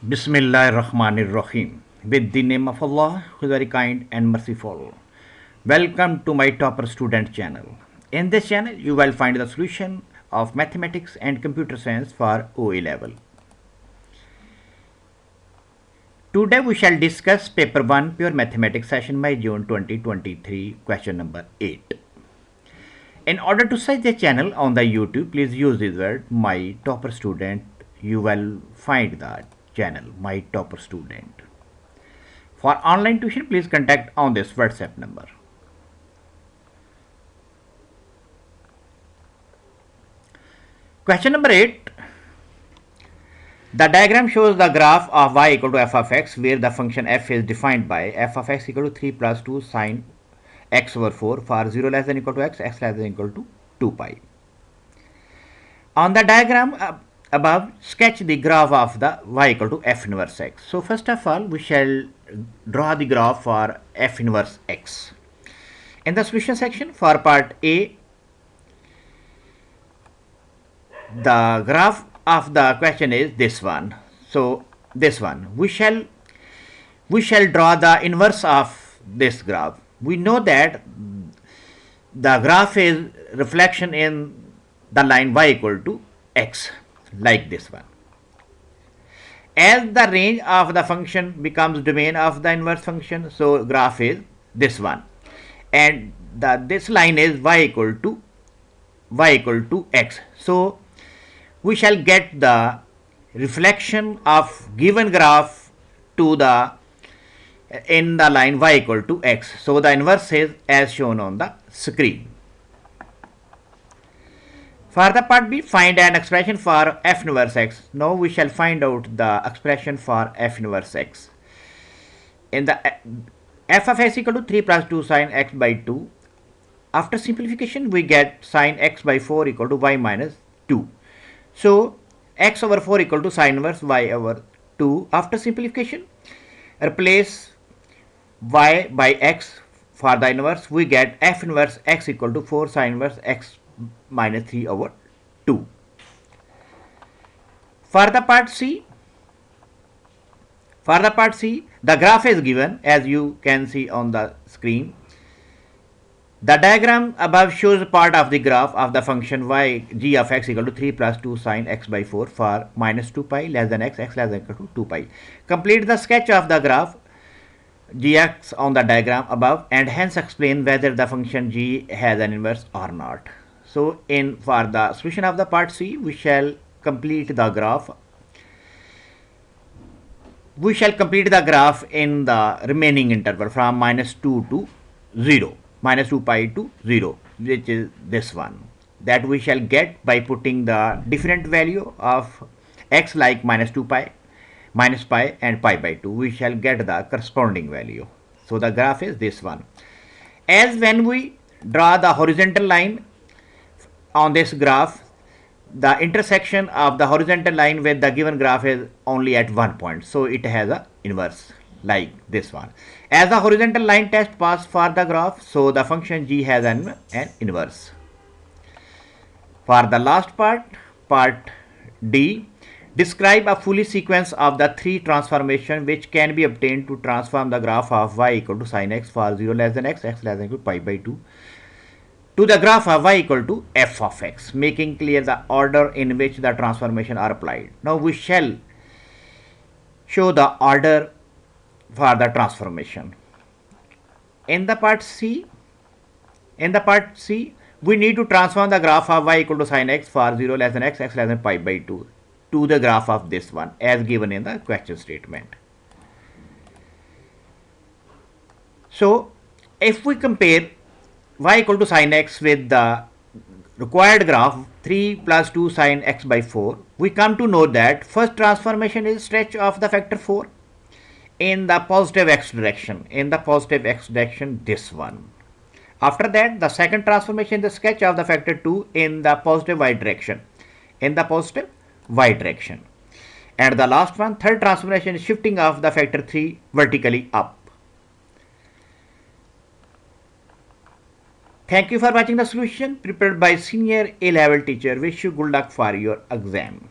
Bismillahirrahmanirrahim. With the name of Allah, who is very kind and merciful. Welcome to my Topper Student channel. In this channel, you will find the solution of mathematics and computer science for OA level. Today we shall discuss paper 1 pure mathematics session by June 2023, question number 8. In order to search the channel on the YouTube, please use this word my topper student. You will find the channel my topper student. For online tuition, please contact on this WhatsApp number. Question number 8. The diagram shows the graph of y equal to f of x, where the function f is defined by f of x equal to 3 plus 2 sine x over 4 for 0 less than equal to x, x less than equal to 2 pi. On the diagram above, sketch the graph of the y equal to f inverse x. So first of all, we shall draw the graph for f inverse x. In the solution section for part A, the graph of the question is this one. So this one, we shall draw the inverse of this graph. We know that the graph is reflection in the line y equal to x, like this one. As the range of the function becomes domain of the inverse function, so graph is this one, and this line is y equal to x. So we shall get the reflection of given graph to the in the line y equal to x. So the inverse is as shown on the screen. For the part B, find an expression for f inverse x. Now we shall find out the expression for f inverse x. In the f of x equal to 3 plus 2 sine x by 2. After simplification, we get sine x by 4 equal to y minus 2. So x over 4 equal to sine inverse y over 2. After simplification, replace y by x for the inverse. We get f inverse x equal to 4 sine inverse x minus 3 over 2. For the part C, the graph is given as you can see on the screen. The diagram above shows part of the graph of the function y g of x equal to 3 plus 2 sine x by 4 for minus 2 pi less than x, x less than equal to 2 pi. Complete the sketch of the graph gx on the diagram above and hence explain whether the function g has an inverse or not. So for the solution of the part C, we shall complete the graph. We shall complete the graph in the remaining interval from minus 2 to 0, minus 2 pi to 0, which is this one, that we shall get by putting the different value of x like minus 2 pi, minus pi and pi by 2. We shall get the corresponding value. So the graph is this one. As when we draw the horizontal line on this graph, the intersection of the horizontal line with the given graph is only at one point, so it has a inverse like this one. As the horizontal line test pass for the graph, so the function g has an inverse. For the last part D, describe a fully sequence of the three transformations which can be obtained to transform the graph of y equal to sine x for 0 less than x, x less than equal to pi by 2 to the graph of y equal to f of x, making clear the order in which the transformation are applied. Now we shall show the order for the transformation. In the part C, we need to transform the graph of y equal to sine x for 0 less than x, x less than pi by 2 to the graph of this one as given in the question statement. So if we compare y equal to sine x with the required graph 3 plus 2 sine x by 4, we come to know that first transformation is stretch of the factor 4 in the positive x direction, this one. After that, the second transformation is the sketch of the factor 2 in the positive y direction, and the last one, third transformation, is shifting of the factor 3 vertically up. Thank you for watching the solution prepared by senior A-level teacher. Wish you good luck for your exam.